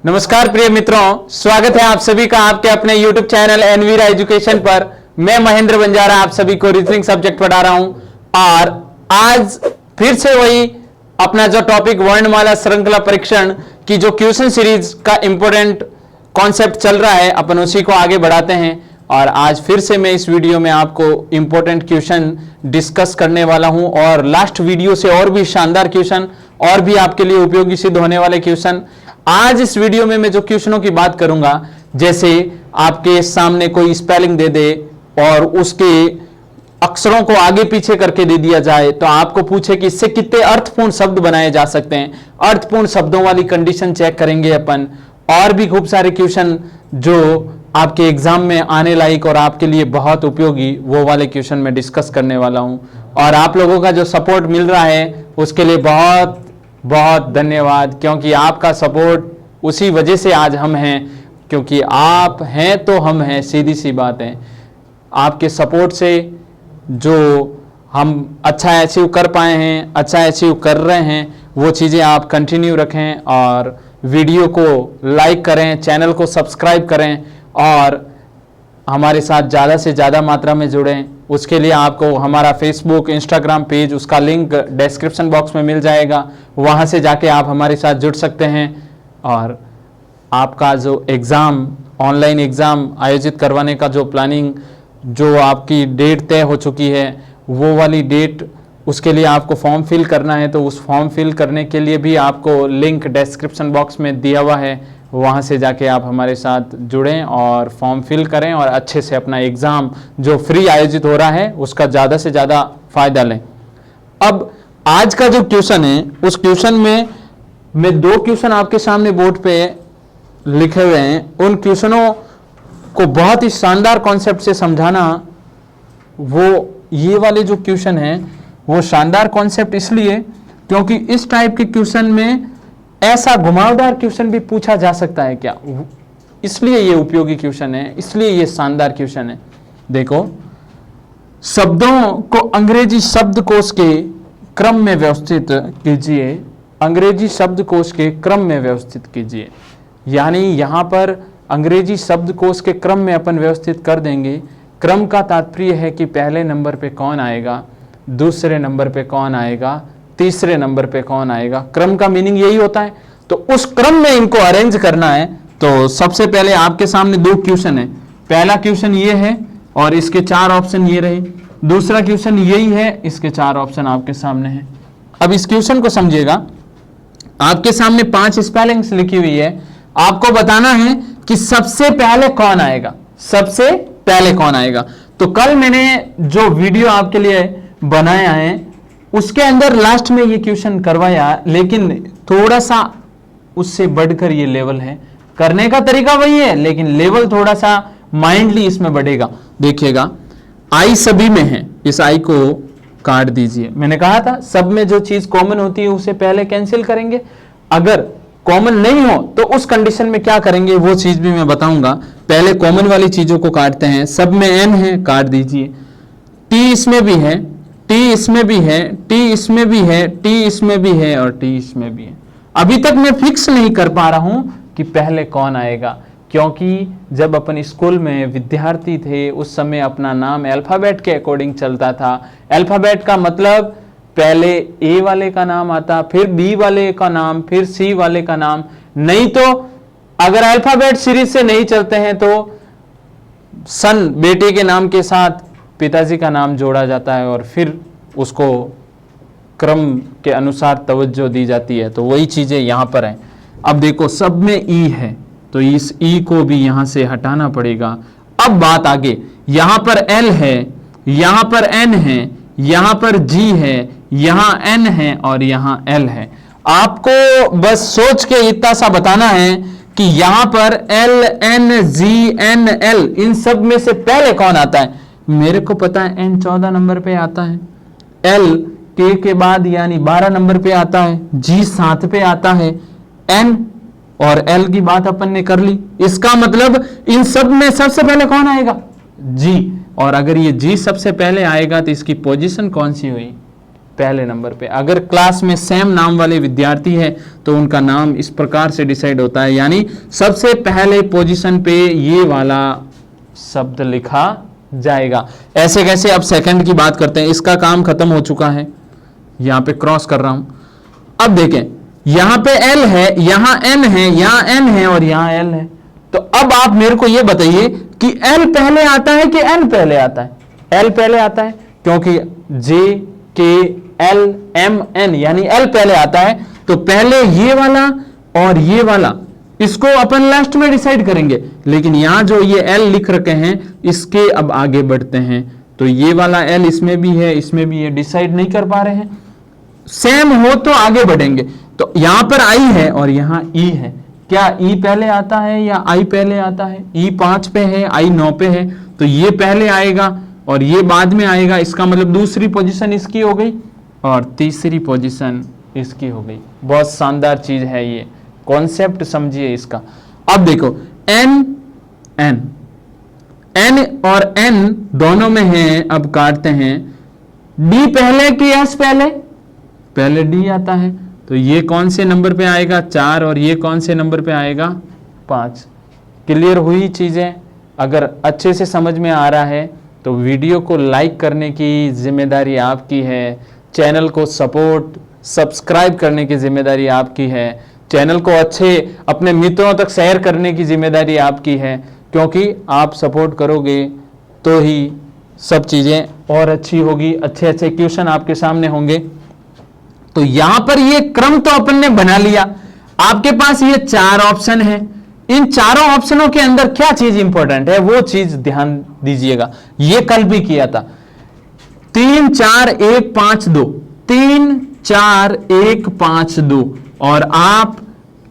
नमस्कार प्रिय मित्रों, स्वागत है आप सभी का आपके अपने YouTube चैनल एनवीरा एजुकेशन पर। मैं महेंद्र बंजारा आप सभी को रीजनिंग सब्जेक्ट पढ़ा रहा हूं और आज फिर से वही अपना जो टॉपिक वर्णमाला श्रृंखला परीक्षण की जो क्वेश्चन सीरीज का इंपॉर्टेंट कॉन्सेप्ट चल रहा है, अपन उसी को आगे बढ़ाते हैं। और आज फिर से मैं इस वीडियो में आपको इंपॉर्टेंट क्वेश्चन डिस्कस करने वाला हूं और लास्ट वीडियो से और भी शानदार क्वेश्चन और भी आपके लिए उपयोगी सिद्ध होने वाले क्वेश्चन। आज इस वीडियो में मैं जो क्वेश्चनों की बात करूंगा, जैसे आपके सामने कोई स्पेलिंग दे दे और उसके अक्षरों को आगे पीछे करके दे दिया जाए तो आपको पूछे कि इससे कितने अर्थपूर्ण शब्द बनाए जा सकते हैं। अर्थपूर्ण शब्दों वाली कंडीशन चेक करेंगे अपन। और भी खूब सारे क्वेश्चन जो आपके एग्जाम में आने लायक और आपके लिए बहुत उपयोगी, वो वाले क्वेश्चन में डिस्कस करने वाला हूं। और आप लोगों का जो सपोर्ट मिल रहा है उसके लिए बहुत बहुत धन्यवाद, क्योंकि आपका सपोर्ट उसी वजह से आज हम हैं, क्योंकि आप हैं तो हम हैं, सीधी सी बात है। आपके सपोर्ट से जो हम अच्छा अचीव कर पाए हैं, अच्छा अचीव कर रहे हैं, वो चीज़ें आप कंटिन्यू रखें और वीडियो को लाइक करें, चैनल को सब्सक्राइब करें और हमारे साथ ज़्यादा से ज़्यादा मात्रा में जुड़ें। उसके लिए आपको हमारा फेसबुक, इंस्टाग्राम पेज, उसका लिंक डिस्क्रिप्शन बॉक्स में मिल जाएगा, वहाँ से जाके आप हमारे साथ जुड़ सकते हैं। और आपका जो एग्ज़ाम, ऑनलाइन एग्ज़ाम आयोजित करवाने का जो प्लानिंग, जो आपकी डेट तय हो चुकी है, वो वाली डेट, उसके लिए आपको फॉर्म फिल करना है। तो उस फॉर्म फिल करने के लिए भी आपको लिंक डिस्क्रिप्शन बॉक्स में दिया हुआ है, वहाँ से जाके आप हमारे साथ जुड़ें और फॉर्म फिल करें और अच्छे से अपना एग्ज़ाम जो फ्री आयोजित हो रहा है उसका ज़्यादा से ज़्यादा फ़ायदा लें। अब आज का जो क्वेश्चन है, उस क्वेश्चन में मैं दो क्वेश्चन आपके सामने बोर्ड पे लिखे हुए हैं। उन क्वेश्चनों को बहुत ही शानदार कॉन्सेप्ट से समझाना, वो ये वाले जो क्वेश्चन हैं वो शानदार कॉन्सेप्ट इसलिए क्योंकि इस टाइप के क्वेश्चन में ऐसा घुमावदार क्वेश्चन भी पूछा जा सकता है क्या, इसलिए ये उपयोगी क्वेश्चन है, इसलिए ये शानदार क्वेश्चन है। देखो, शब्दों को अंग्रेजी शब्दकोश के क्रम में व्यवस्थित कीजिए। अंग्रेजी शब्दकोश के क्रम में व्यवस्थित कीजिए, यानी यहां पर अंग्रेजी शब्दकोश के क्रम में अपन व्यवस्थित कर देंगे। क्रम का तात्पर्य है कि पहले नंबर पे कौन आएगा, दूसरे नंबर पे कौन आएगा, तीसरे नंबर पे कौन आएगा। क्रम का मीनिंग यही होता है। तो उस क्रम में इनको अरेंज करना है। तो सबसे पहले आपके सामने दो क्वेश्चन है। पहला क्वेश्चन ये है और इसके 4 ऑप्शन ये रहे। दूसरा क्वेश्चन यही है, इसके 4 ऑप्शन आपके सामने हैं। अब इस क्वेश्चन को समझिएगा। आपके सामने 5 स्पेलिंग्स लिखी हुई है। आपको बताना है कि सबसे पहले कौन आएगा, सबसे पहले कौन आएगा। तो कल मैंने जो वीडियो आपके लिए बनाया है उसके अंदर लास्ट में ये क्वेश्चन करवाया, लेकिन थोड़ा सा उससे बढ़कर ये लेवल है। करने का तरीका वही है, लेकिन लेवल थोड़ा सा माइंडली इसमें बढ़ेगा। देखिएगा, आई सभी में है, इस आई को काट दीजिए। मैंने कहा था सब में जो चीज कॉमन होती है उसे पहले कैंसिल करेंगे। अगर कॉमन नहीं हो तो उस कंडीशन में क्या करेंगे वो चीज भी मैं बताऊंगा। पहले कॉमन वाली चीजों को काटते हैं। सब में एन है, काट दीजिए। टी इसमें भी है, टी इसमें भी है, टी इसमें भी है, टी इसमें भी है और टी इसमें भी है। अभी तक मैं फिक्स नहीं कर पा रहा हूं कि पहले कौन आएगा, क्योंकि जब अपन स्कूल में विद्यार्थी थे उस समय अपना नाम अल्फाबेट के अकॉर्डिंग चलता था। अल्फाबेट का मतलब पहले ए वाले का नाम आता, फिर बी वाले का नाम, फिर सी वाले का नाम। नहीं तो अगर अल्फाबेट सीरीज से नहीं चलते हैं तो सन बेटे के नाम के साथ पिताजी का नाम जोड़ा जाता है और फिर उसको क्रम के अनुसार तवज्जो दी जाती है। तो वही चीजें यहां पर हैं। अब देखो, सब में ई है तो इस ई को भी यहां से हटाना पड़ेगा। अब बात आगे, यहां पर एल है, यहां पर एन है, यहां पर जी है, यहां एन है और यहां एल है। आपको बस सोच के इतना सा बताना है कि यहां पर एल, एन, जी, एन, एल, इन सब में से पहले कौन आता है। मेरे को पता है एन 14 नंबर पे आता है, एल के बाद यानी 12 नंबर पे आता है, जी 7 पे आता है, एन और एल की बात अपन ने कर ली। इसका मतलब इन सब में सबसे पहले कौन आएगा, जी। और अगर ये जी सबसे पहले आएगा तो इसकी पोजीशन कौन सी हुई, पहले नंबर पे। अगर क्लास में सेम नाम वाले विद्यार्थी है तो उनका नाम इस प्रकार से डिसाइड होता है, यानी सबसे पहले पोजीशन पे ये वाला शब्द लिखा जाएगा। ऐसे कैसे, अब सेकंड की बात करते हैं। इसका काम खत्म हो चुका है, यहां पे क्रॉस कर रहा हूं। अब देखें, यहां पे L है, यहां N है, यहां N है और यहां L है। तो अब आप मेरे को यह बताइए कि L पहले आता है कि N पहले आता है? L पहले आता है, क्योंकि J K L M N यानी L पहले आता है। तो पहले ये वाला और ये वाला इसको अपन लास्ट में डिसाइड करेंगे, लेकिन यहां जो ये L लिख रखे हैं इसके अब आगे बढ़ते हैं। तो ये वाला L इसमें भी है, इसमें भी है, डिसाइड नहीं कर पा रहे हैं। सेम हो तो आगे बढ़ेंगे। तो यहां पर I है और यहां E है। क्या E पहले आता है या I पहले आता है? E 5 पे है, I 9 पे है, तो ये पहले आएगा और ये बाद में आएगा। इसका मतलब दूसरी पोजीशन इसकी हो गई और तीसरी पोजीशन इसकी हो गई। बहुत शानदार चीज है ये, कॉन्सेप्ट समझिए इसका। अब देखो N और N दोनों में है, अब काटते हैं। D पहले कि S पहले? पहले D आता है, तो ये कौन से नंबर पे आएगा? 4, और ये कौन से नंबर पे आएगा? 5। क्लियर हुई चीजें? अगर अच्छे से समझ में आ रहा है तो वीडियो को लाइक करने की जिम्मेदारी आपकी है, चैनल को सब्सक्राइब करने की जिम्मेदारी आपकी है, चैनल को अच्छे अपने मित्रों तक शेयर करने की जिम्मेदारी आपकी है, क्योंकि आप सपोर्ट करोगे तो ही सब चीजें और अच्छी होगी, अच्छे अच्छे क्वेश्चन आपके सामने होंगे। तो यहां पर ये क्रम तो अपन ने बना लिया। आपके पास ये 4 ऑप्शन है, इन चारों ऑप्शनों के अंदर क्या चीज इंपॉर्टेंट है वो चीज ध्यान दीजिएगा। ये कल भी किया था, 3 4 1 5 2, 3 4 1 5 2, और आप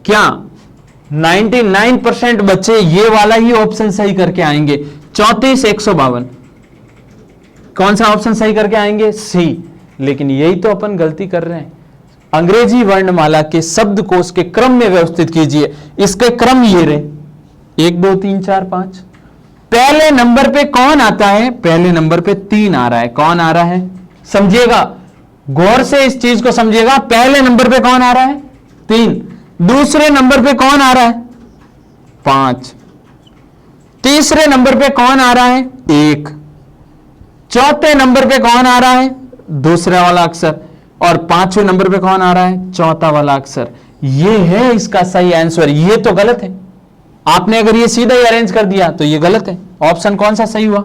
क्या 99% बच्चे ये वाला ही ऑप्शन सही करके आएंगे। 34 152 कौन सा ऑप्शन सही करके आएंगे? सी। लेकिन यही तो अपन गलती कर रहे हैं। अंग्रेजी वर्णमाला के शब्दकोश के क्रम में व्यवस्थित कीजिए। इसके क्रम ये रहे 1 2 3 4 5। पहले नंबर पे कौन आता है? पहले नंबर पे 3 आ रहा है। कौन आ रहा है? समझिएगा, गौर से इस चीज को समझिएगा। पहले नंबर पे कौन आ रहा है? 3। दूसरे नंबर पे कौन आ रहा है? 5। तीसरे नंबर पे कौन आ रहा है? 1। चौथे नंबर पे कौन आ रहा है? दूसरा वाला अक्षर। और 5वें नंबर पे कौन आ रहा है? चौथा वाला अक्षर। ये है इसका सही आंसर। ये तो गलत है। आपने अगर ये सीधा ही अरेंज कर दिया तो ये गलत है। ऑप्शन कौन सा सही हुआ?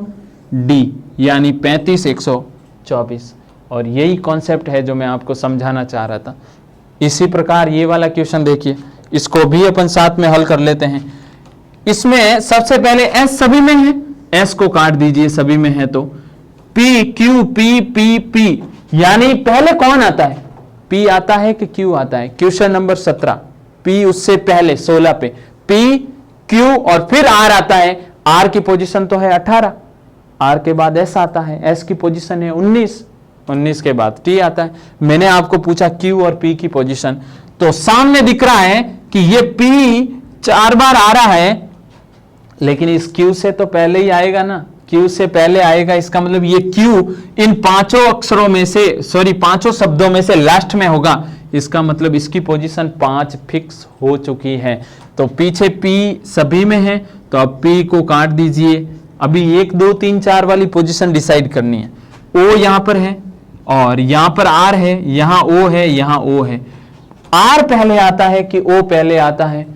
डी, यानी 35 124। और यही कॉन्सेप्ट है जो मैं आपको समझाना चाह रहा था। इसी प्रकार ये वाला क्वेश्चन देखिए, इसको भी अपन साथ में हल कर लेते हैं। इसमें सबसे पहले एस सभी में है, एस को काट दीजिए, सभी में है तो P Q P P P, यानी पहले कौन आता है? पी आता है कि क्यू आता है? क्वेश्चन नंबर 17, पी उससे पहले 16 पे पी क्यू और फिर आर आता है। आर की पोजीशन तो है 18, आर के बाद एस आता है, एस की पोजीशन है 19, 19 के बाद टी आता है। मैंने आपको पूछा क्यू और पी की पोजीशन, तो सामने दिख रहा है कि ये पी 4 बार आ रहा है, लेकिन इस क्यू से तो पहले ही आएगा ना, क्यू से पहले आएगा। इसका मतलब ये क्यू इन 5 अक्षरों में से, सॉरी 5 शब्दों में से लास्ट में होगा। इसका मतलब इसकी पोजीशन 5 फिक्स हो चुकी है। तो पीछे पी सभी में है, तो अब पी को काट दीजिए। अभी 1 2 3 4 वाली पोजीशन डिसाइड करनी है। ओ यहां पर है और यहां पर आर है, यहां ओ है, यहां ओ है। आर पहले आता है कि ओ पहले आता है?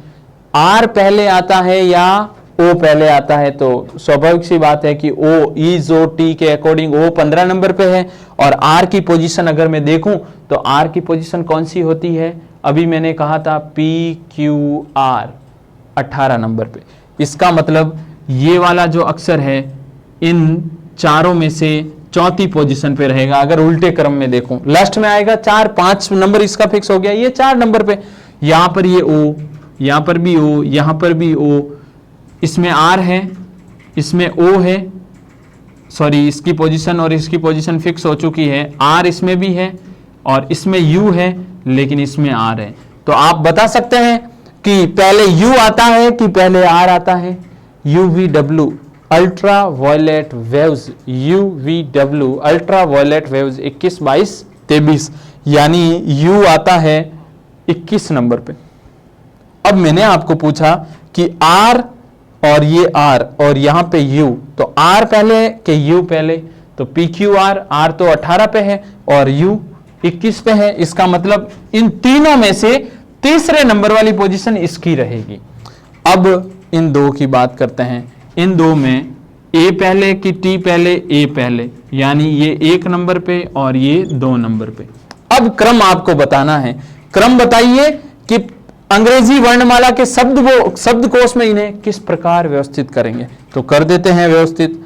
आर पहले आता है या ओ पहले आता है? तो स्वाभाविक सी बात है कि ओ इज ओ टी के अकॉर्डिंग ओ 15 नंबर पे है, और आर की पोजीशन अगर मैं देखूं तो आर की पोजीशन कौन सी होती है? अभी मैंने कहा था पी क्यू आर 18 नंबर पे। इसका मतलब ये वाला जो अक्षर है इन चारों में से चौथी पोजीशन पे रहेगा। अगर उल्टे क्रम में देखूं लास्ट में आएगा 4 5 नंबर इसका फिक्स हो गया, ये 4 नंबर पे। यहां पर ये ओ, यहां पर भी ओ, यहां पर भी ओ, इसमें आर है, इसमें ओ है, सॉरी इसकी पोजीशन और इसकी पोजीशन फिक्स हो चुकी है। आर इसमें भी है और इसमें यू है, लेकिन इसमें आर है। तो आप बता सकते हैं कि पहले यू आता है कि पहले आर आता है? UVW ultra violet waves, UVW ultra violet waves 21 22 23, यानी u आता है 21 नंबर पे। अब मैंने आपको पूछा कि r और ये r और यहां पे u, तो r पहले के u पहले, तो PQR, r तो 18 पे है और u 21 पे है। इसका मतलब इन तीनों में से तीसरे नंबर वाली पोजीशन इसकी रहेगी। अब इन दो की बात करते हैं। इन दो में a पहले कि t पहले, a पहले, यानी ये 1 नंबर पे और ये 2 नंबर पे। अब क्रम आपको बताना है। क्रम बताइए कि अंग्रेजी वर्णमाला के शब्दकोश में इन्हें किस प्रकार व्यवस्थित करेंगे। तो कर देते हैं व्यवस्थित,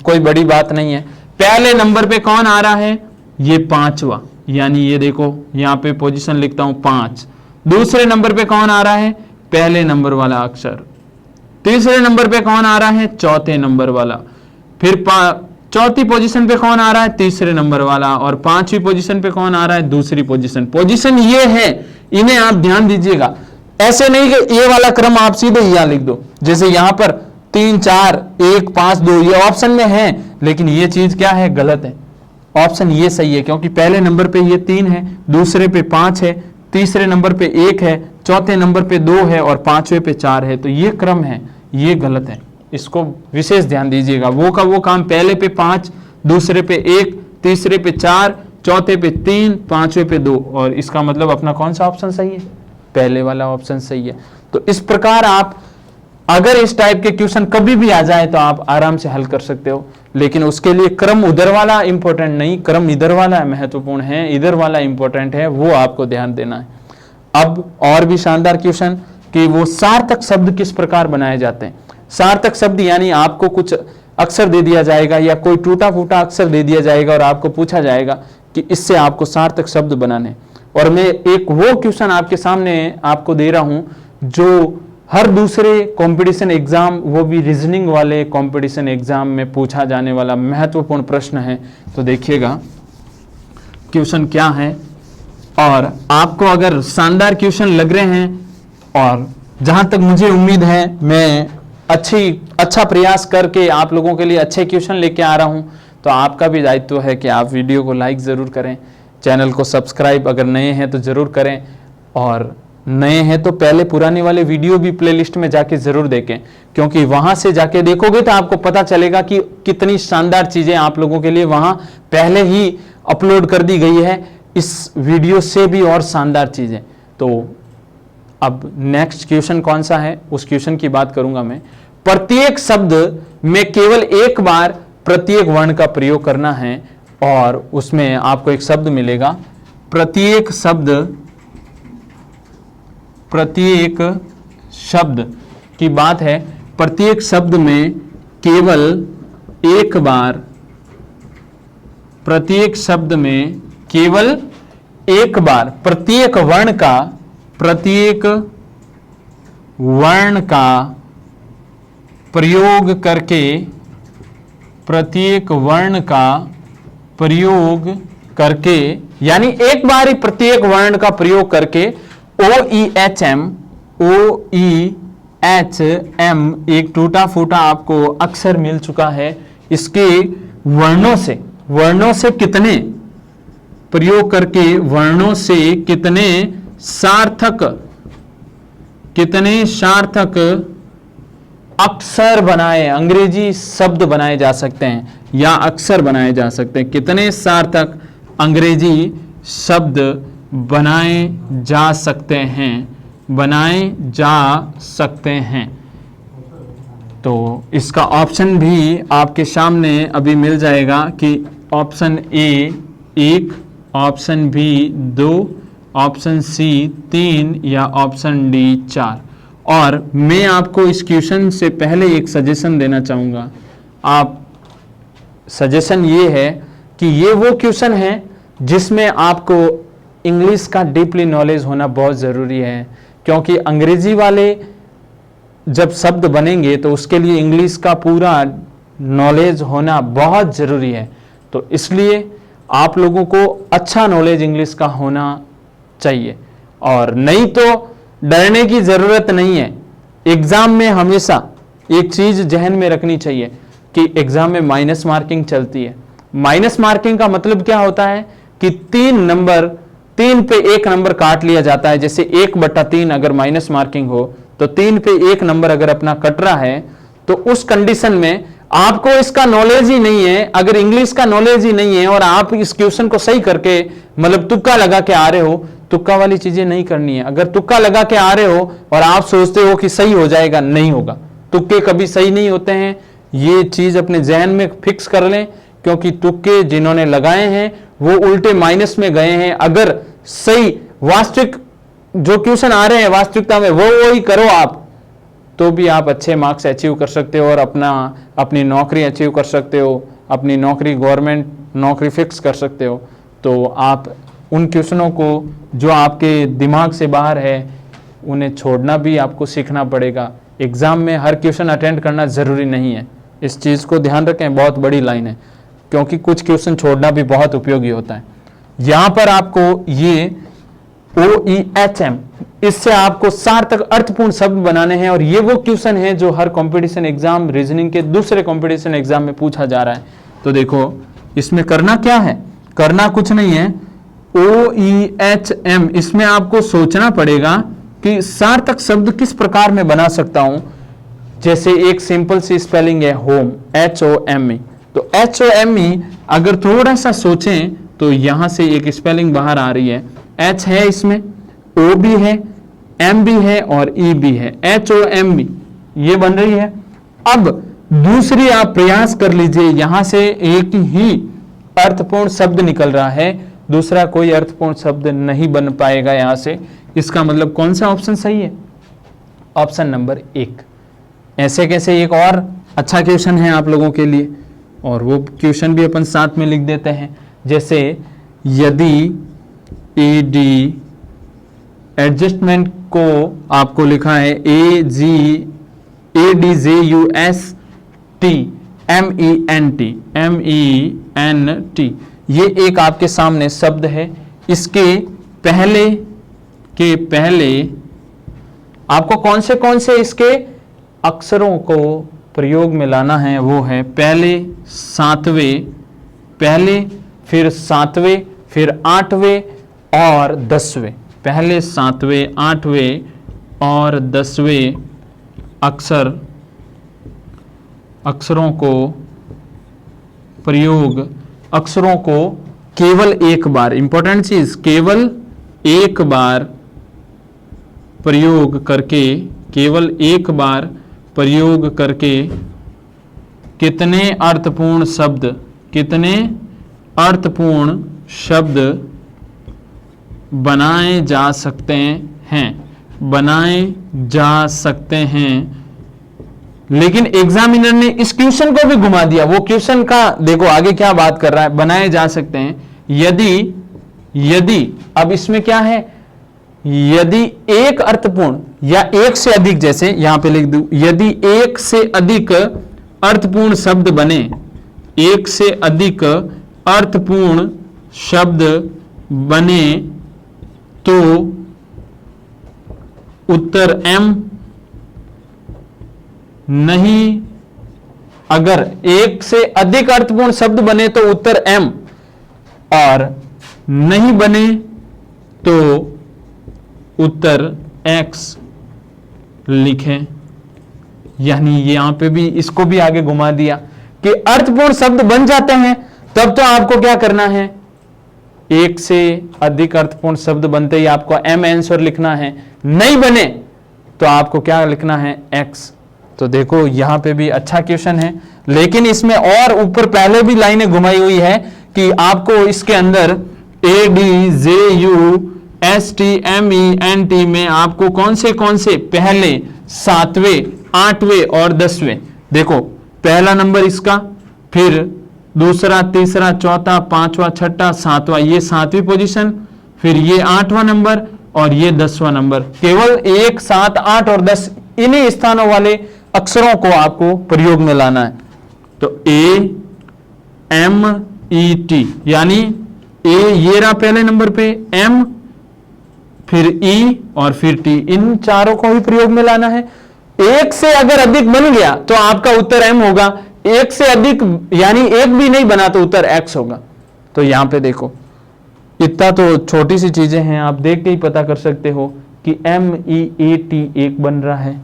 कोई बड़ी बात नहीं है। पहले नंबर पे कौन आ रहा है? ये 5वां, यानी ये देखो यहां पे पोजीशन लिखता हूं 5। दूसरे नंबर पे कौन आ रहा है? पहले नंबर वाला अक्षर। तीसरे नंबर पे कौन आ रहा है? चौथे नंबर वाला। फिर चौथी पोजीशन पे कौन आ रहा है? तीसरे नंबर वाला। और 5वीं पोजीशन पे कौन आ रहा है? दूसरी पोजीशन। पोजीशन ये है, इन्हें आप ध्यान दीजिएगा। ऐसे नहीं कि ये वाला क्रम आप सीधे यहां लिख दो, जैसे यहां पर 3 4 1 5 2 ये ऑप्शन में है, लेकिन ये चीज क्या है? गलत है। ऑप्शन ये सही है, क्योंकि पहले नंबर पे ये 3 है, दूसरे पे 5 है, तीसरे नंबर पे 1 है, चौथे नंबर पे 2 है और 5वें पे 4 है। तो ये क्रम है, ये गलत है। इसको विशेष ध्यान दीजिएगा। वो का वो काम, पहले पे 5, दूसरे पे 1, तीसरे पे 4, चौथे पे 3, 5वें पे 2, और इसका मतलब अपना कौन सा ऑप्शन सही है? पहले वाला ऑप्शन सही है। तो इस प्रकार आप अगर इस टाइप के क्वेश्चन कभी भी आ जाए तो आप आराम से हल कर सकते हो, लेकिन उसके लिए क्रम उधर वाला इंपॉर्टेंट नहीं, क्रम इधर वाला महत्वपूर्ण है, इधर वाला इंपॉर्टेंट है, वो आपको ध्यान देना है। अब और भी शानदार क्वेश्चन कि वो सार्थक शब्द किस प्रकार बनाए जाते हैं। सार्थक शब्द यानी आपको कुछ अक्षर दे दिया जाएगा या कोई टूटा फूटा अक्षर दे दिया जाएगा और आपको पूछा जाएगा कि इससे आपको सार्थक शब्द बनाने। और मैं एक वो क्वेश्चन आपके सामने आपको दे रहा हूं जो हर दूसरे कंपटीशन एग्जाम, वो भी रीजनिंग वाले कंपटीशन एग्जाम में पूछा जाने वाला महत्वपूर्ण प्रश्न है। तो देखिएगा क्वेश्चन क्या है, और आपको अगर शानदार क्वेश्चन लग रहे हैं, और जहां तक मुझे उम्मीद है मैं अच्छा प्रयास करके आप लोगों के लिए अच्छे क्वेश्चन लेके आ रहा हूं, तो आपका भी दायित्व है कि आप वीडियो को लाइक ज़रूर करें, चैनल को सब्सक्राइब अगर नए हैं तो ज़रूर करें, और नए हैं तो पहले पुराने वाले वीडियो भी प्लेलिस्ट में जाके ज़रूर देखें, क्योंकि वहां से जाके देखोगे तो आपको पता चलेगा कि कितनी शानदार चीज़ें आप लोगों के लिए वहां पहले ही अपलोड कर दी गई है, इस वीडियो से भी और शानदार चीज़ें। तो अब नेक्स्ट क्वेश्चन कौन सा है, उस क्वेश्चन की बात करूंगा मैं। प्रत्येक शब्द में केवल एक बार प्रत्येक वर्ण का प्रयोग करना है, और उसमें आपको एक शब्द मिलेगा। प्रत्येक शब्द की बात है, प्रत्येक शब्द में केवल एक बार, प्रत्येक शब्द में केवल एक बार प्रत्येक वर्ण का प्रयोग करके, प्रत्येक वर्ण का प्रयोग करके, यानी एक बार ही प्रत्येक वर्ण का प्रयोग करके OEHM एक टूटा फूटा आपको अक्षर मिल चुका है, इसके वर्णों से कितने प्रयोग करके, वर्णों से कितने सार्थक अक्षर बनाए, अंग्रेजी शब्द बनाए जा सकते हैं या अक्षर बनाए जा सकते हैं, कितने सार्थक अंग्रेजी शब्द बनाए जा सकते हैं। तो इसका ऑप्शन भी आपके सामने अभी मिल जाएगा कि option A 1, option B 2, option C 3 या ऑप्शन डी 4। और मैं आपको इस क्वेश्चन से पहले एक सजेशन देना चाहूँगा। सजेशन ये है कि ये वो क्वेश्चन है जिसमें आपको इंग्लिश का डीपली नॉलेज होना बहुत ज़रूरी है, क्योंकि अंग्रेजी वाले जब शब्द बनेंगे तो उसके लिए इंग्लिश का पूरा नॉलेज होना बहुत ज़रूरी है। तो इसलिए आप लोगों को अच्छा नॉलेज इंग्लिश का होना चाहिए, और नहीं तो डरने की ज़रूरत नहीं है। एग्ज़ाम में हमेशा एक चीज़ जहन में रखनी चाहिए कि एग्ज़ाम में माइनस मार्किंग चलती है। माइनस मार्किंग का मतलब क्या होता है कि 3 पे 1 नंबर काट लिया जाता है। जैसे 1/3 अगर माइनस मार्किंग हो तो 3 पे 1 नंबर अगर अपना कट रहा है, तो उस कंडीशन में आपको इसका नॉलेज ही नहीं है, अगर इंग्लिश का नॉलेज ही नहीं है और आप इस क्वेश्चन को सही करके मतलब तुक्का लगा के आ रहे हो, तुक्का वाली चीजें नहीं करनी है। अगर तुक्का लगा के आ रहे हो और आप सोचते हो कि सही हो जाएगा, नहीं होगा। तुक्के कभी सही नहीं होते हैं, ये चीज अपने जहन में फिक्स कर लें, क्योंकि तुक्के जिन्होंने लगाए हैं वो उल्टे माइनस में गए हैं। अगर सही वास्तविक जो क्वेश्चन आ रहे हैं वास्तविकता में वो वही करो आप, तो भी आप अच्छे मार्क्स अचीव कर सकते हो और अपनी नौकरी अचीव कर सकते हो, अपनी नौकरी गवर्नमेंट नौकरी फिक्स कर सकते हो। तो आप उन क्वेश्चनों को जो आपके दिमाग से बाहर है उन्हें छोड़ना भी आपको सीखना पड़ेगा। एग्जाम में हर क्वेश्चन अटेंड करना जरूरी नहीं है, इस चीज को ध्यान रखें, बहुत बड़ी लाइन है, क्योंकि कुछ क्वेश्चन छोड़ना भी बहुत उपयोगी होता है। यहां पर आपको ये OEHM, इससे आपको सार्थक अर्थपूर्ण शब्द बनाने हैं और ये वो क्वेश्चन है जो हर कंपटीशन एग्जाम रीजनिंग के दूसरे कंपटीशन एग्जाम में पूछा जा रहा है। तो देखो इसमें करना क्या है, करना कुछ नहीं है। OEHM, इसमें आपको सोचना पड़ेगा कि सार्थक शब्द किस प्रकार में बना सकता हूं। जैसे एक सिंपल सी स्पेलिंग है होम, HOME, तो HOME अगर थोड़ा सा सोचें तो यहां से एक स्पेलिंग बाहर आ रही है, H है इसमें, O भी है, M भी है और E भी है, HOME ये बन रही है। अब दूसरी आप प्रयास कर लीजिए, यहां से एक ही अर्थपूर्ण शब्द निकल रहा है, दूसरा कोई अर्थपूर्ण शब्द नहीं बन पाएगा यहां से। इसका मतलब कौन सा ऑप्शन सही है? Option number 1। ऐसे कैसे, एक और अच्छा क्वेश्चन है आप लोगों के लिए, और वो क्वेश्चन भी अपन साथ में लिख देते हैं। जैसे यदि AD एडजस्टमेंट को आपको लिखा है ADJUST MENT, ये एक आपके सामने शब्द है। इसके पहले आपको कौन से इसके अक्षरों को प्रयोग में लाना है, वो है पहले 7वें, फिर 7वें, फिर 8वें और 10वें। पहले 7वें, 8वें और 10वें अक्षरों को प्रयोग, अक्षरों को केवल एक बार, इंपॉर्टेंट चीज, केवल एक बार प्रयोग करके, केवल एक बार प्रयोग करके कितने अर्थपूर्ण शब्द बनाए जा सकते हैं। लेकिन एग्जामिनर ने इस क्वेश्चन को भी घुमा दिया। वो क्वेश्चन का देखो आगे क्या बात कर रहा है, बनाए जा सकते हैं यदि अब इसमें क्या है, यदि एक अर्थपूर्ण या एक से अधिक, जैसे यहां पे लिख दूं, यदि एक से अधिक अर्थपूर्ण शब्द बने, एक से अधिक अर्थपूर्ण शब्द बने तो उत्तर M नहीं। अगर एक से अधिक अर्थपूर्ण शब्द बने तो उत्तर M, और नहीं बने तो उत्तर X लिखें। यानी यहां पे भी इसको भी आगे घुमा दिया कि अर्थपूर्ण शब्द बन जाते हैं तब तो आपको क्या करना है, एक से अधिक अर्थपूर्ण शब्द बनते ही आपको M आंसर लिखना है, नहीं बने तो आपको क्या लिखना है, X। तो देखो यहां पे भी अच्छा क्वेश्चन है, लेकिन इसमें और ऊपर पहले भी लाइनें घुमाई हुई है कि आपको इसके अंदर ADJUSTMENT में आपको कौन से पहले 7वें, 8वें और 10वें, देखो पहला नंबर इसका, फिर दूसरा, तीसरा, चौथा, पांचवा, छठा, सातवां, ये 7वीं पोजीशन, फिर ये 8वां नंबर और ये 10वां नंबर। केवल 1, 7, 8 और 10 इन्हीं स्थानों वाले अक्षरों को आपको प्रयोग में लाना है। तो AMET, यानी A ये रहा पहले नंबर पे, M, फिर E और फिर T, इन चारों को ही प्रयोग में लाना है। एक से अगर अधिक बन गया तो आपका उत्तर M होगा, एक से अधिक यानी एक भी नहीं बना तो उत्तर X होगा। तो यहां पे देखो इतना तो छोटी सी चीजें हैं, आप देख के ही पता कर सकते हो कि MEAT एक बन रहा है,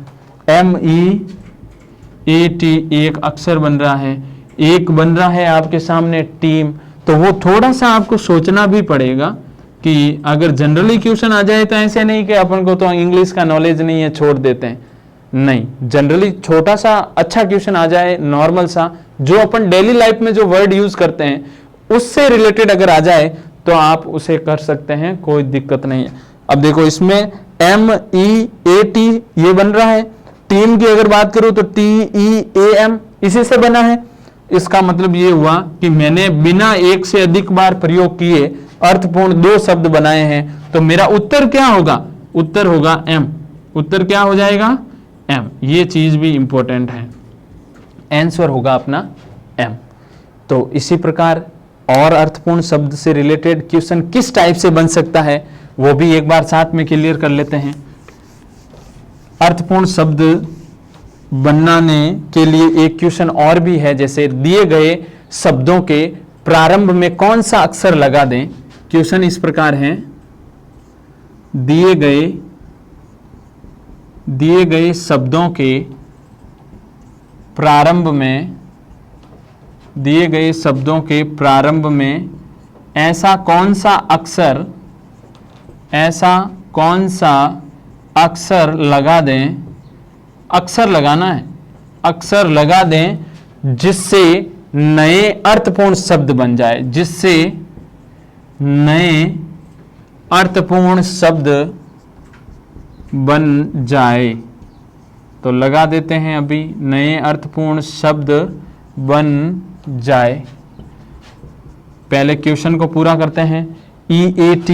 MEAT एक अक्षर बन रहा है, एक बन रहा है आपके सामने टीम। तो वो थोड़ा सा आपको सोचना भी पड़ेगा कि अगर जनरली क्वेश्चन आ जाए तो ऐसे नहीं कि अपन को तो इंग्लिश का नॉलेज नहीं है छोड़ देते हैं, नहीं, जनरली छोटा सा अच्छा क्वेश्चन आ जाए नॉर्मल सा, जो अपन डेली लाइफ में जो वर्ड यूज करते हैं उससे रिलेटेड अगर आ जाए तो आप उसे कर सकते हैं, कोई दिक्कत नहीं है। अब देखो इसमें MEAT ये बन रहा है, टीम की अगर बात करूं तो TEAM इसी से बना है। इसका मतलब ये हुआ कि मैंने बिना एक से अधिक बार प्रयोग किए अर्थपूर्ण दो शब्द बनाए हैं, तो मेरा उत्तर क्या होगा? उत्तर होगा M। उत्तर क्या हो जाएगा? M। ये चीज भी इंपॉर्टेंट है, आंसर होगा अपना M। तो इसी प्रकार और अर्थपूर्ण शब्द से रिलेटेड क्वेश्चन किस टाइप से बन सकता है वो भी एक बार साथ में क्लियर कर लेते हैं। अर्थपूर्ण शब्द बनाने के लिए एक क्वेश्चन और भी है, जैसे दिए गए शब्दों के प्रारंभ में कौन सा अक्षर लगा दें। क्वेश्चन इस प्रकार है, दिए गए शब्दों के प्रारंभ में, दिए गए शब्दों के प्रारंभ में ऐसा कौन सा अक्षर लगा दें, अक्षर लगाना है, अक्षर लगा दें जिससे नए अर्थपूर्ण शब्द बन जाए, जिससे नए अर्थपूर्ण शब्द बन जाए। तो लगा देते हैं अभी, नए अर्थपूर्ण शब्द बन जाए। पहले क्वेश्चन को पूरा करते हैं। EAT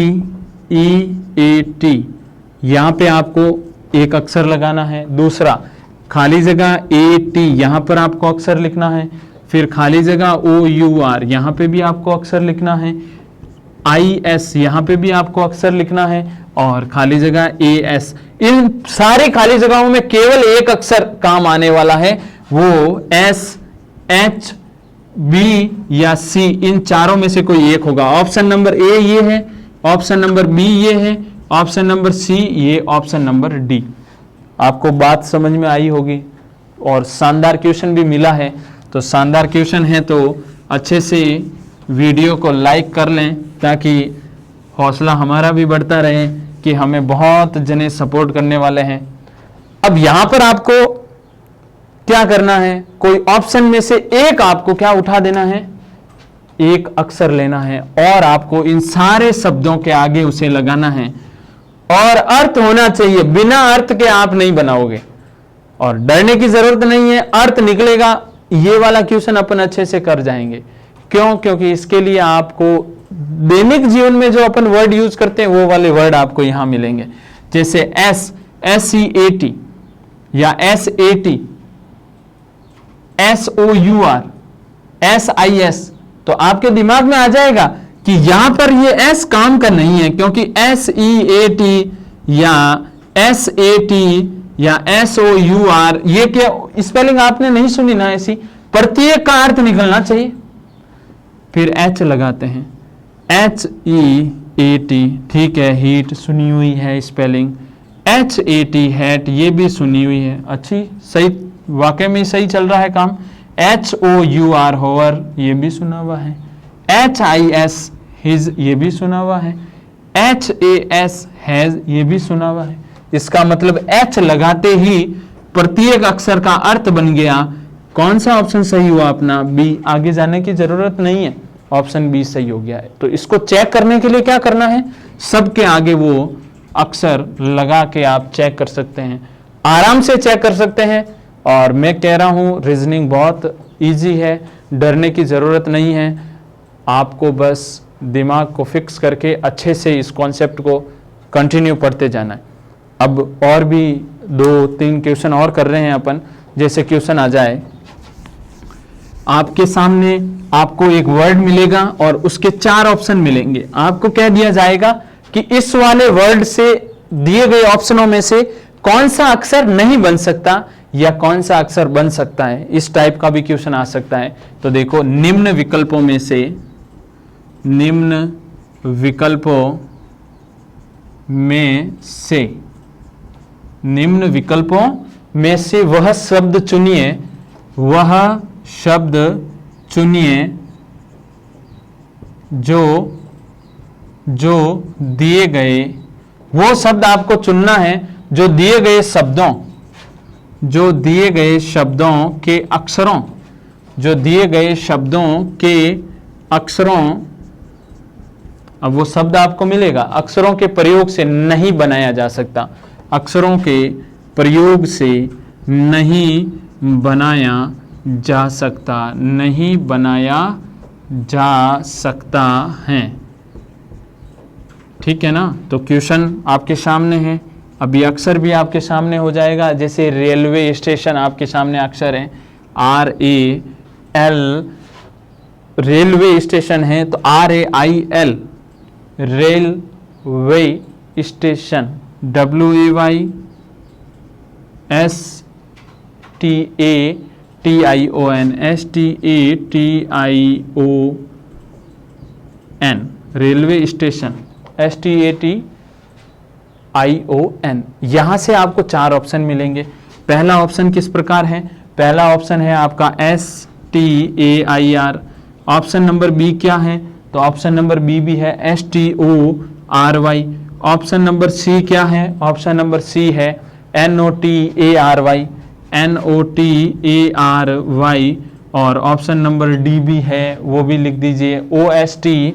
यहां पे आपको एक अक्षर लगाना है। दूसरा, खाली जगह AT यहां पर आपको अक्षर लिखना है। फिर खाली जगह OUR यहां पे भी आपको अक्षर लिखना है। IS यहां पे भी आपको अक्षर लिखना है और खाली जगह AS। इन सारी खाली जगहों में केवल एक अक्षर काम आने वाला है, वो S, H, B या C, इन चारों में से कोई एक होगा। ऑप्शन नंबर A ये है, ऑप्शन नंबर B ये है, ऑप्शन नंबर C ये, ऑप्शन नंबर D। आपको बात समझ में आई होगी और शानदार क्वेश्चन भी मिला है। तो शानदार क्वेश्चन है तो अच्छे से वीडियो को लाइक कर लें ताकि हौसला हमारा भी बढ़ता रहे कि हमें बहुत जने सपोर्ट करने वाले हैं। अब यहां पर आपको क्या करना है, कोई ऑप्शन में से एक आपको क्या उठा देना है, एक अक्षर लेना है और आपको इन सारे शब्दों के आगे उसे लगाना है और अर्थ होना चाहिए, बिना अर्थ के आप नहीं बनाओगे और डरने की जरूरत नहीं है, अर्थ निकलेगा। ये वाला क्वेश्चन अपन अच्छे से कर जाएंगे। क्यों? क्योंकि इसके लिए आपको दैनिक जीवन में जो अपन वर्ड यूज करते हैं वो वाले वर्ड आपको यहां मिलेंगे, जैसे SCAT या SAT, SOUR, SIS। तो आपके दिमाग में आ जाएगा कि यहां पर ये S काम का नहीं है, क्योंकि SEAT या SAT या SOUR ये क्या स्पेलिंग आपने नहीं सुनी ना, ऐसी प्रत्येक का अर्थ निकलना चाहिए। फिर H लगाते हैं, HEAT, ठीक है, हीट सुनी हुई है स्पेलिंग, HAT हैट ये भी सुनी हुई है, अच्छी सही, वाकई में सही चल रहा है काम। HOUR होवर ये भी सुना हुआ है, HIS हिज ये भी सुना हुआ है, HAS हैज ये भी सुना हुआ है। इसका मतलब H लगाते ही प्रत्येक अक्षर का अर्थ बन गया। कौन सा ऑप्शन सही हुआ अपना? B। आगे जाने की जरूरत नहीं है, ऑप्शन B सही हो गया है। तो इसको चेक करने के लिए क्या करना है, सबके आगे वो अक्षर लगा के आप चेक कर सकते हैं, आराम से चेक कर सकते हैं। और मैं कह रहा हूं रीजनिंग बहुत इजी है, डरने की जरूरत नहीं है, आपको बस दिमाग को फिक्स करके अच्छे से इस कॉन्सेप्ट को कंटिन्यू पढ़ते जाना है। अब और भी 2-3 क्वेश्चन और कर रहे हैं अपन। जैसे क्वेश्चन आ जाए आपके सामने, आपको एक वर्ड मिलेगा और उसके 4 ऑप्शन मिलेंगे। आपको कह दिया जाएगा कि इस वाले वर्ड से दिए गए ऑप्शनों में से कौन सा अक्षर नहीं बन सकता या कौन सा अक्षर बन सकता है। इस टाइप का भी क्वेश्चन आ सकता है। तो देखो, निम्न विकल्पों में से, निम्न विकल्पों में से वह शब्द चुनिए, वह शब्द चुनिए जो दिए गए, वो शब्द आपको चुनना है जो दिए गए शब्दों के अक्षरों, जो दिए गए शब्दों के अक्षरों, अब वो शब्द आपको मिलेगा, अक्षरों के प्रयोग से नहीं बनाया जा सकता, अक्षरों के प्रयोग से नहीं बनाया जा सकता, नहीं बनाया जा सकता है। ठीक है ना। तो क्वेश्चन आपके सामने है, अभी अक्षर भी आपके सामने हो जाएगा। जैसे रेलवे स्टेशन आपके सामने अक्षर है RAL, रेलवे स्टेशन है तो RAIL, railway station, STATION, railway station, STATION। यहां से आपको 4 ऑप्शन मिलेंगे। पहला ऑप्शन किस प्रकार है? पहला ऑप्शन है आपका STAIR। ऑप्शन नंबर बी क्या है? तो ऑप्शन नंबर बी भी है STORY। ऑप्शन नंबर सी क्या है? ऑप्शन नंबर सी है NOTARY, NOTARY। और ऑप्शन नंबर डी भी है, वो भी लिख दीजिए OSTITIS,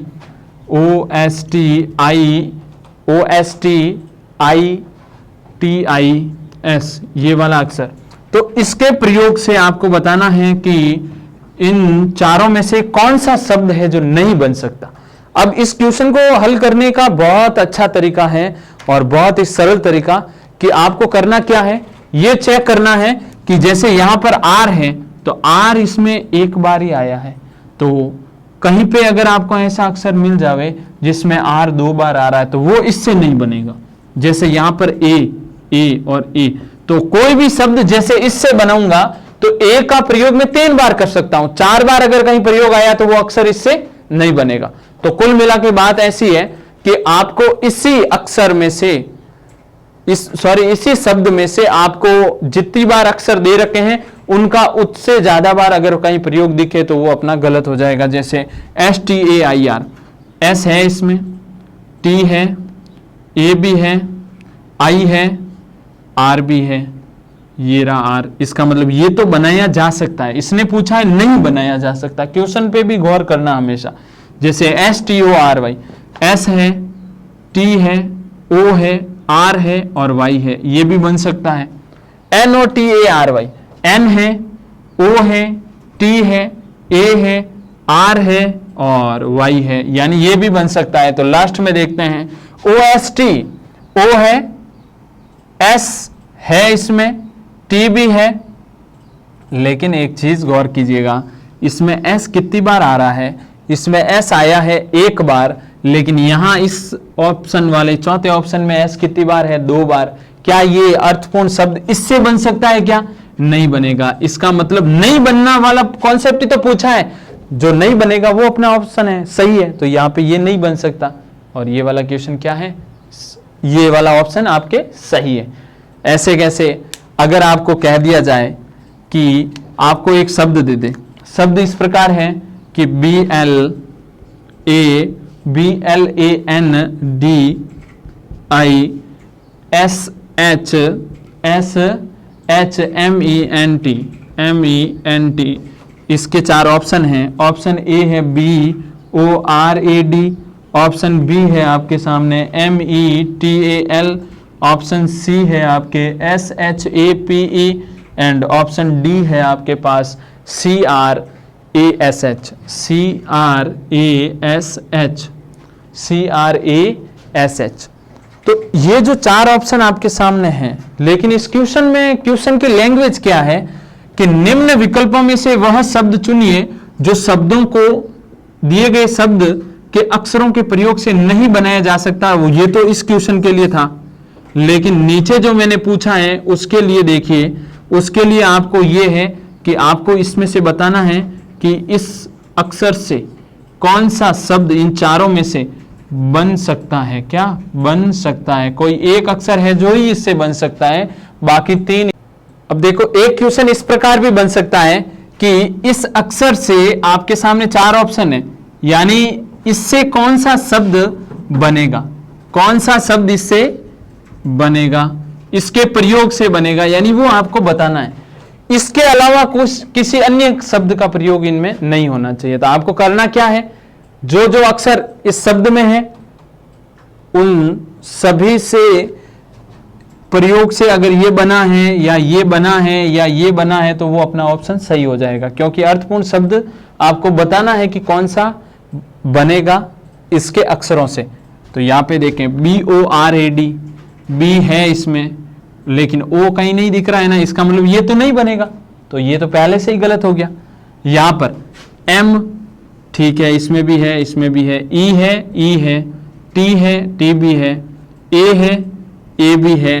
ये वाला अक्षर। तो इसके प्रयोग से आपको बताना है कि इन चारों में से कौन सा शब्द है जो नहीं बन सकता। अब इस क्वेश्चन को हल करने का बहुत अच्छा तरीका है और बहुत ही सरल तरीका कि आपको करना क्या है, ये चेक करना है कि जैसे यहां पर R है तो R इसमें एक बार ही आया है, तो कहीं पे अगर आपको ऐसा अक्षर मिल जावे जिसमें R 2 बार आ रहा है तो वो इससे नहीं बनेगा। जैसे यहां पर A और A, तो कोई भी शब्द जैसे इससे बनाऊंगा तो A का प्रयोग मैं 3 बार कर सकता हूं, 4 बार अगर कहीं प्रयोग आया तो वो अक्षर इससे नहीं बनेगा। तो कुल मिला के बात ऐसी है कि आपको इसी अक्षर में से इसी शब्द में से आपको जितनी बार अक्षर दे रखे हैं उनका उससे ज्यादा बार अगर कहीं प्रयोग दिखे तो वो अपना गलत हो जाएगा। जैसे STAIR, S है इसमें, T है, A भी है, I है, R भी है, ये रहा R। इसका मतलब ये तो बनाया जा सकता है, इसने पूछा है नहीं बनाया जा सकता। क्वेश्चन पे भी गौर करना हमेशा। जैसे STORY, S है, T है, O है, R है और Y है, ये भी बन सकता है। NOTARY, N है, O है, T है, A है, R है और Y है, यानी ये भी बन सकता है। तो लास्ट में देखते हैं OST, O है, S है इसमें, T भी है, लेकिन एक चीज गौर कीजिएगा, इसमें S कितनी बार आ रहा है? इसमें S आया है 1 बार, लेकिन यहां इस ऑप्शन वाले चौथे ऑप्शन में S कितनी बार है? 2 बार। क्या ये अर्थपूर्ण शब्द इससे बन सकता है क्या? नहीं बनेगा। इसका मतलब नहीं बनना वाला कॉन्सेप्ट ही तो पूछा है, जो नहीं बनेगा वो अपना ऑप्शन है, सही है। तो यहाँ पे ये नहीं बन सकता और ये वाला क्वेश्चन क्या है? ये वाला ऑप्शन आपके सही है। ऐसे कैसे? अगर आपको कह दिया जाए कि आपको एक शब्द दे दे, शब्द इस प्रकार है कि BLANDISHSHMENT, इसके 4 ऑप्शन हैं। ऑप्शन ए है BORAD, ऑप्शन बी है आपके सामने METAL, ऑप्शन सी है आपके SHAPE एंड ऑप्शन डी है आपके पास CRASH। तो ये जो 4 ऑप्शन आपके सामने हैं, लेकिन इस क्वेश्चन में क्वेश्चन की लैंग्वेज क्या है कि निम्न विकल्पों में से वह शब्द चुनिए जो शब्दों को दिए गए शब्द के अक्षरों के प्रयोग से नहीं बनाया जा सकता। ये तो इस क्वेश्चन के लिए था, लेकिन नीचे जो मैंने पूछा है उसके लिए देखिए, उसके लिए आपको ये है कि आपको इसमें से बताना है कि इस अक्षर से कौन सा शब्द इन चारों में से बन सकता है, क्या बन सकता है, कोई एक अक्षर है जो ही इससे बन सकता है, बाकी तीन। अब देखो एक क्वेश्चन इस प्रकार भी बन सकता है कि इस अक्षर से आपके सामने चार ऑप्शन है, यानी इससे कौन सा शब्द बनेगा, कौन सा शब्द इससे बनेगा, इसके प्रयोग से बनेगा, यानी वो आपको बताना है। इसके अलावा कुछ किसी अन्य शब्द का प्रयोग इनमें नहीं होना चाहिए। तो आपको करना क्या है, जो जो अक्षर इस शब्द में है उन सभी से प्रयोग से अगर ये बना है या ये बना है या ये बना है तो वो अपना ऑप्शन सही हो जाएगा, क्योंकि अर्थपूर्ण शब्द आपको बताना है कि कौन सा बनेगा इसके अक्षरों से। तो यहां पे देखें BORAD, बी है इसमें लेकिन ओ कहीं नहीं दिख रहा है ना, इसका मतलब ये तो नहीं बनेगा, तो ये तो पहले से ही गलत हो गया। यहां पर M ठीक है, इसमें भी है, इसमें भी है, E है, T है, T भी है, A है, A भी है,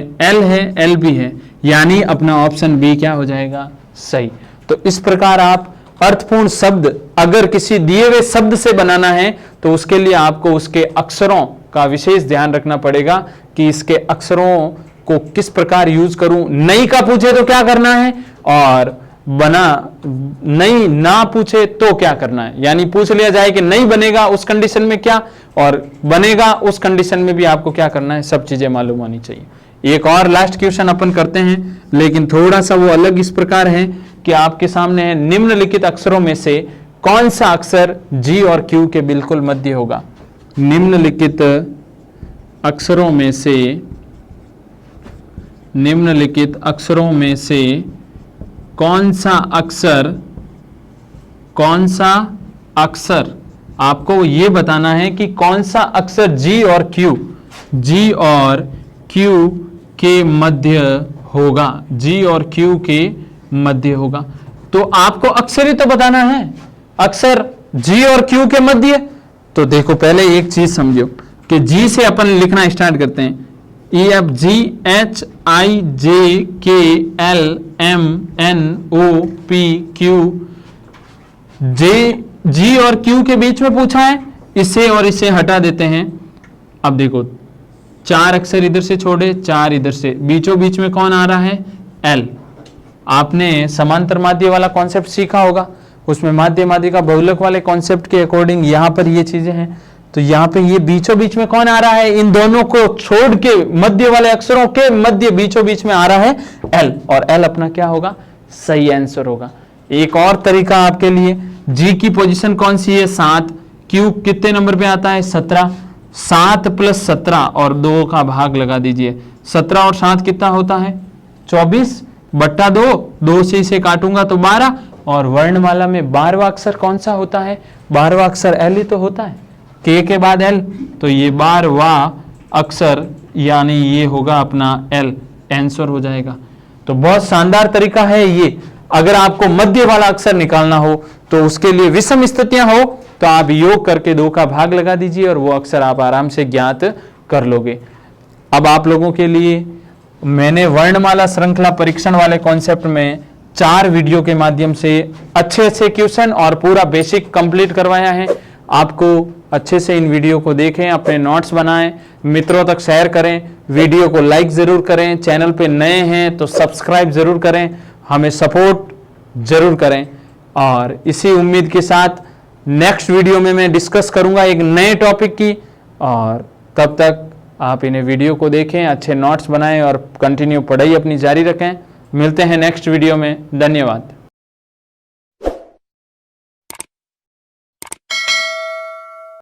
L भी है, यानी अपना ऑप्शन बी क्या हो जाएगा, सही। तो इस प्रकार आप अर्थपूर्ण शब्द अगर किसी दिए हुए शब्द से बनाना है तो उसके लिए आपको उसके अक्षरों का विशेष ध्यान रखना पड़ेगा कि इसके अक्षरों को किस प्रकार यूज करूं। नहीं का पूछे तो क्या करना है, और बना नहीं ना पूछे तो क्या करना है, यानी पूछ लिया जाए कि नहीं बनेगा उस कंडीशन में क्या, और बनेगा उस कंडीशन में भी आपको क्या करना है, सब चीजें मालूम होनी चाहिए। एक और लास्ट क्वेश्चन अपन करते हैं, लेकिन थोड़ा सा वो अलग इस प्रकार है कि आपके सामने है निम्नलिखित अक्षरों में से कौन सा अक्षर G और Q के बिल्कुल मध्य होगा। निम्नलिखित अक्षरों में से कौन सा अक्षर आपको ये बताना है कि कौन सा अक्षर G और Q के मध्य होगा, G और Q के मध्य होगा। तो आपको अक्षर ही तो बताना है, अक्षर G और Q के मध्य। तो देखो पहले एक चीज समझो कि G से अपन लिखना स्टार्ट करते हैं, EFGHIJKLMNOPQ। G और Q के बीच में पूछा है, इसे और इसे हटा देते हैं। अब देखो चार अक्षर इधर से छोड़े, चार इधर से, बीचों बीच में कौन आ रहा है, L। आपने समांतर माध्य वाला कॉन्सेप्ट सीखा होगा, उसमें माध्य का बहुलक वाले कॉन्सेप्ट के अकॉर्डिंग यहाँ पर ये चीजें हैं। तो यहाँ पे ये बीचों बीच में कौन आ रहा है, इन दोनों को छोड़ के मध्य वाले अक्षरों के मध्य बीचों बीच में आ रहा है L, और L अपना क्या होगा, सही आंसर होगा। एक और तरीका आपके लिए, G की पोजीशन कौन सी है, 7, Q कितने नंबर पे आता है, 17, 7 + 17 और 2 का भाग लगा दीजिए, 17 और 7 कितना होता है, 24/2, 2 से इसे काटूंगा तो 12, और वर्णमाला में 12वां अक्षर कौन सा होता है, 12वां अक्षर L ही तो होता है, K के बाद L, तो ये 12वां अक्षर यानी ये होगा अपना L, आंसर हो जाएगा। तो बहुत शानदार तरीका है ये। अगर आपको मध्य वाला अक्षर निकालना हो तो उसके लिए विषम स्थितियां हो तो आप योग करके 2 का भाग लगा दीजिए और वो अक्षर आप आराम से ज्ञात कर लोगे। अब आप लोगों के लिए मैंने वर्णमाला श्रृंखला परीक्षण वाले कॉन्सेप्ट में 4 वीडियो के माध्यम से अच्छे अच्छे क्वेश्चन और पूरा बेसिक कंप्लीट करवाया है। आपको अच्छे से इन वीडियो को देखें, अपने नोट्स बनाएं, मित्रों तक शेयर करें, वीडियो को लाइक जरूर करें, चैनल पे नए हैं तो सब्सक्राइब जरूर करें, हमें सपोर्ट जरूर करें। और इसी उम्मीद के साथ नेक्स्ट वीडियो में मैं डिस्कस करूंगा एक नए टॉपिक की, और तब तक आप इन्हें वीडियो को देखें, अच्छे नोट्स बनाएं और कंटिन्यू पढ़ाई अपनी जारी रखें। मिलते हैं नेक्स्ट वीडियो में, धन्यवाद।